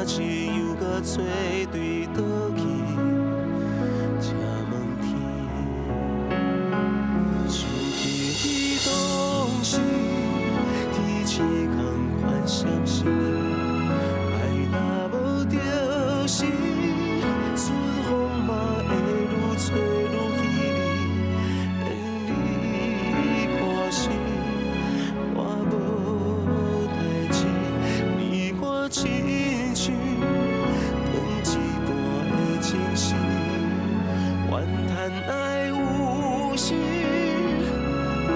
市又搁找对倒去，请问天，想起当时，天气同款闪烁，爱若无着时，顺风嘛会愈吹愈稀微，连你破心，我无代志，你我亲像断一段的情丝，怨叹爱有时无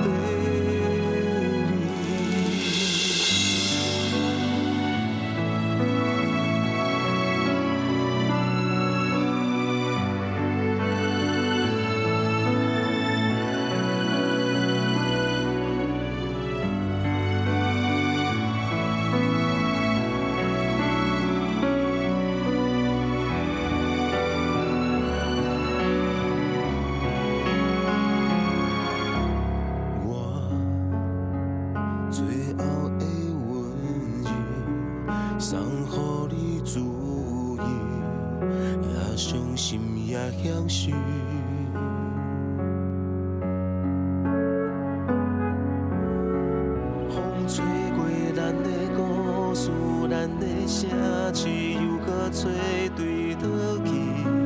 白离。最后的温柔，送予你自由，也伤心也享受。风吹过咱的故事，咱的城市又搁找对倒去。